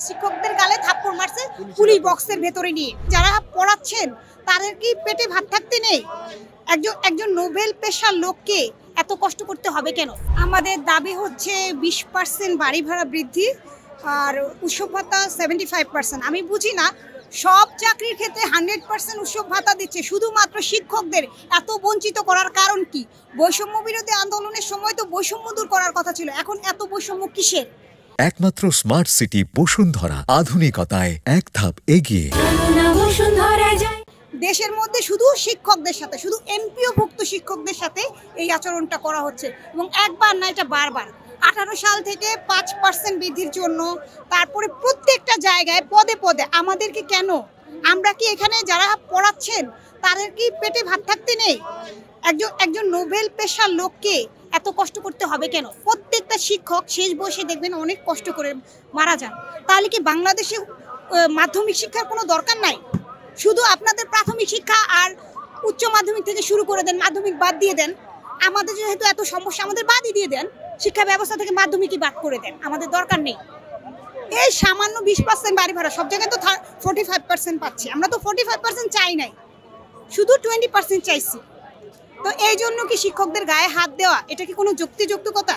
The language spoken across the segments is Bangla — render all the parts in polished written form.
শিক্ষকদের গালে থাপ্পড় মারছে পুলিশ বক্সের ভেতরে নিয়ে। যারা পড়াচ্ছেন তাদের কি পেটে ভাত থাকতে নেই? একজন নোবেল পেশার লোককে এত কষ্ট করতে হবে কেন? আমাদের দাবি হচ্ছে 20% বাড়ি ভাড়া বৃদ্ধি আর উৎসব ভাতা 75%। আমি বুঝি না, সব চাকরির ক্ষেত্রে 100% উৎসব ভাতা দিচ্ছে, শুধুমাত্র শিক্ষকদের এত বঞ্চিত করার কারণ কি? বৈষম্য বিরোধী আন্দোলনের সময় তো বৈষম্য দূর করার কথা ছিল, এখন এত বৈষম্য কিসের? একমাত্র স্মার্ট সিটি বসুন্ধরা, আধুনিকতায় এক ধাপ এগিয়ে। দেশের মধ্যে শুধু শিক্ষকদের সাথে, শুধু এমপিওভুক্ত শিক্ষকদের সাথে এই আচরণটা করা হচ্ছে এবং একবার না, এটা বারবার। 18 সাল থেকে 5% বৃদ্ধির জন্য, তারপরে প্রত্যেকটা জায়গায় পদে পদে আমাদেরকে কেন? আমরা কি এখানে যারা পড়াচ্ছেন তাদের কি পেটে ভাত থাকতে নেই? একজন নোবেল পেশার লোককে এত কষ্ট করতে হবে কেন? প্রত্যেকটা শিক্ষক শেষ বয়সে দেখবেন অনেক কষ্ট করে মারা যান। তাহলে কি বাংলাদেশে মাধ্যমিক শিক্ষার কোনো দরকার নাই? শুধু আপনাদের প্রাথমিক শিক্ষা আর উচ্চ মাধ্যমিক থেকে শুরু করে দেন, মাধ্যমিক বাদ দিয়ে দেন। আমাদের যেহেতু এত সমস্যা, আমাদের বাদই দিয়ে দেন, শিক্ষা ব্যবস্থা থেকে মাধ্যমিকই বাদ করে দেন, আমাদের দরকার নেই। এই সামান্য 20% বাড়ি ভাড়া, সব জায়গায় তো 45% পাচ্ছি, আমরা তো 45% চাই নাই, শুধু 20% চাইছি। তো এই জন্য কি শিক্ষকদের গায়ে হাত দেওয়া, এটা কি কোনো যুক্তিযুক্তকতা?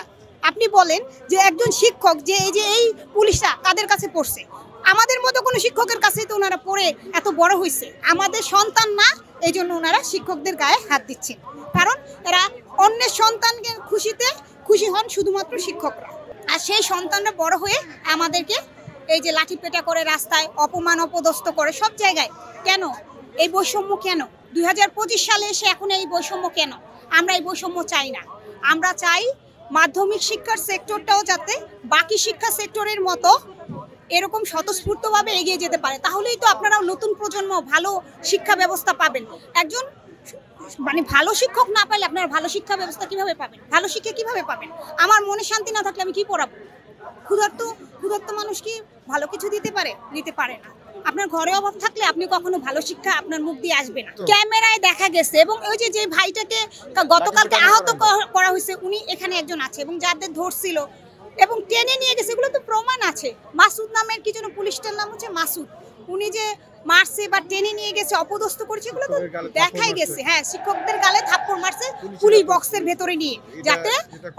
আপনি বলেন যে একজন শিক্ষক যে এই পুলিশরা তাদের কাছে পড়ছে, আমাদের মতো কোনো শিক্ষকের কাছেই তো ওনারা পড়ে এত বড় হয়েছে, আমাদের সন্তান না, এই জন্য ওনারা শিক্ষকদের গায়ে হাত দিচ্ছে। কারণ এরা অন্যের সন্তানকে খুশি হন শুধুমাত্র শিক্ষকরা, আর সেই সন্তানরা বড় হয়ে আমাদেরকে এই যে লাঠিপেটা করে, রাস্তায় অপমান অপদস্থ করে, সব জায়গায়। কেন এই বৈষম্য? কেন 2025 সালে এসে এখন এই বৈষম্য কেন? আমরা এই বৈষম্য চাই না। আমরা চাই মাধ্যমিক শিক্ষার সেক্টরটাও যাতে বাকি শিক্ষা সেক্টরের মতো এরকম স্বতঃস্ফূর্তভাবে এগিয়ে যেতে পারে, তাহলেই তো আপনারা নতুন প্রজন্ম ভালো শিক্ষা ব্যবস্থা পাবেন। একজন ভালো শিক্ষক না পাইলে আপনারা ভালো শিক্ষা ব্যবস্থা কিভাবে পাবেন? ভালো শিক্ষা কিভাবে পাবেন? আমার মনে শান্তি না থাকলে আমি কি পড়াবো? ক্ষুধার্ত মানুষ কি ভালো কিছু দিতে পারে? দিতে পারে না। আপনার ঘরে অভাব থাকলে আপনি কখনো ভালো শিক্ষা আপনার মুখ দিয়ে আসবে না। ক্যামেরায় দেখা গেছে, এবং ওই যে ভাইটাকে গতকালকে আহত করা হয়েছে, উনি এখানে একজন আছে, এবং যাদের ধরছিল এবং টেনে নিয়ে গেছে, এগুলো তো প্রমাণ আছে। মাসুদ নামের কি যেন পুলিশটার নাম হচ্ছে মাসুদ, উনি যে মারছে বা টেনে নিয়ে গেছে, অপদস্থ করেছে, এগুলো তো দেখাই গেছে। হ্যাঁ, শিক্ষকদের গালে থাপ্পড় মারছে পুলিশ বক্সের ভেতরে নিয়ে, যাতে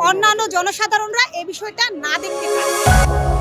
অন্যান্য জনসাধারণরা এই বিষয়টা না দেখতে পারে।